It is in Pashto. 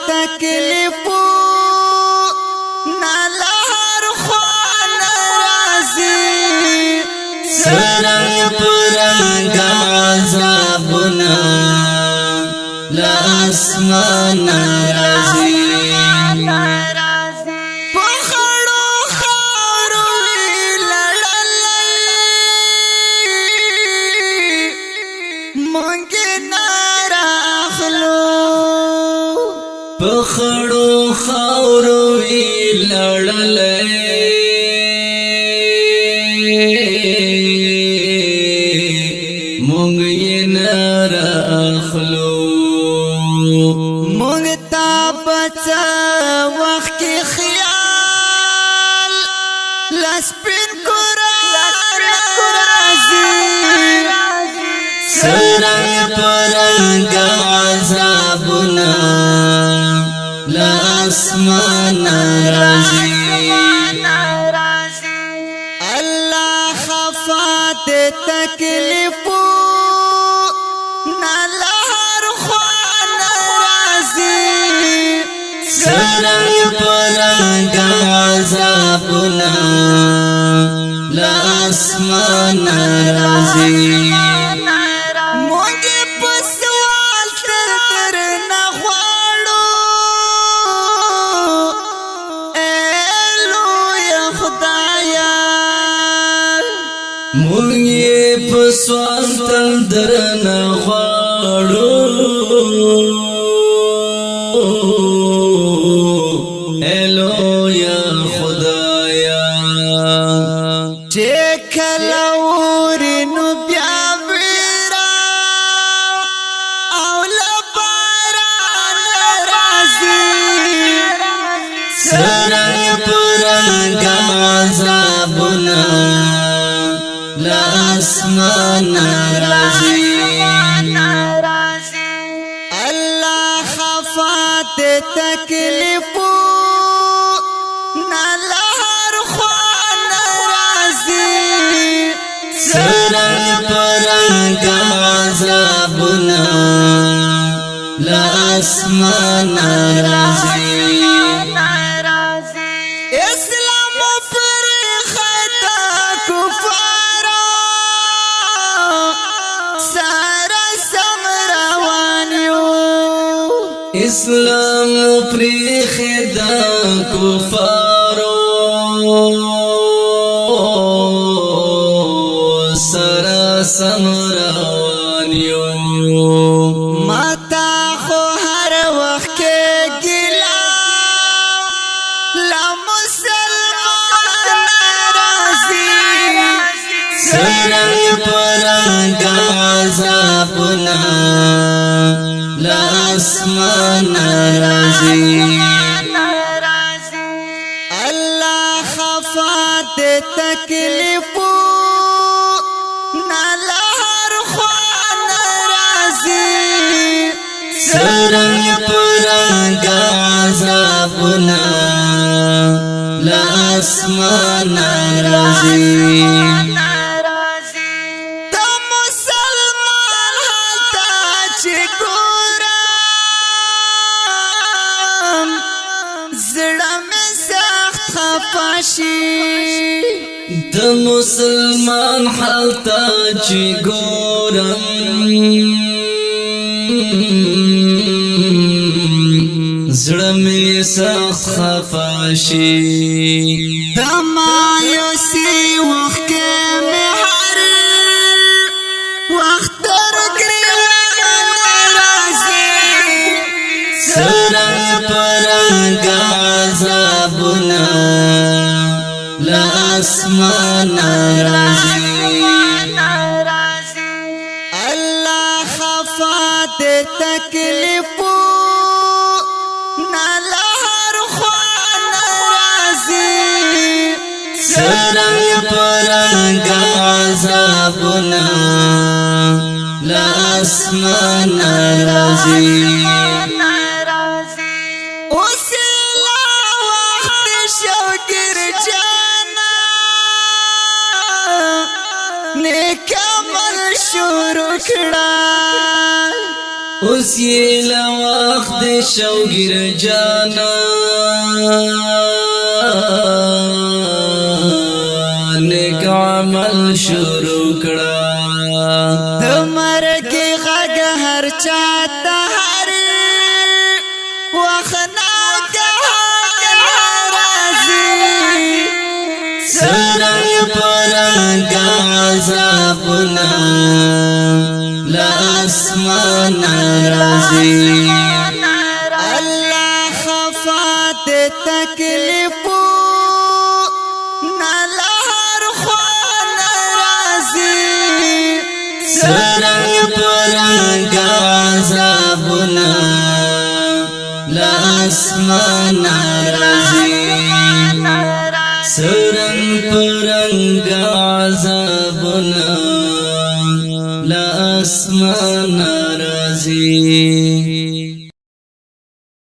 تکلیفو نالهر خوان رازی سرنگ پرنگ عذابنا لاسمان رازی پخڑو خاروی لڑلی مونگی ناراخلو پخړو خاورو وی لړلې مونږ یې نه راخلو مونږ ته بچ وخت کې خیال لسپین قرار راځي سرنګ پرنګ عذابنا لاسمان رازی اللہ خفات تکلیفو نالہر خوان رازی سرنگ پرنگ عذابنا لاسمان رازی مونږه په سوال تل درنه غواړو الو یا خدایا چې کله ورنو بیا ویرا او لباران رازي سرنګ پرنګ عذابنا لاسمان رازی اللہ خفات تکلیفو نالہر خوان رازی سرنگ پرنگ عذابنا لاسمان رازی اسلام پر خطا کفار اسلام پریخدا کفارو سرا سمروانیو ماتا خو ہر وقت کے گلا لا مسلمان رازی سرنگ پرنگ عذابنا لاسمان رازی اللہ خفات تکلیفو نالہر خوان رازی سرنگ پرنگ عذابنا لاسمان رازی د مسلمان حالتا چی گورم زړمی سخت خفاشی د مایوسی وخت کې مې هر وخت ګریوان راځي سرنګ پرنګ عذابنا لاسمان رازی اللہ خفات تکلیفو نالہر خوان رازی سرنگ پرنگ عذابنا لاسمان رازی نیک عمل شروع کړه اوس اوس یې له وخت شوګر جانا نیک عمل شروع کړه د مرګ غږ هر چاته هر وخنا سرنگ پرنگ عذابنا لاسمان رازی اللہ خفات تکلیفو نلہر خوان رازی سرنگ پرنگ عذابنا لاسمان رازی سرنگ پرنگ عذابنا لاسمان رازی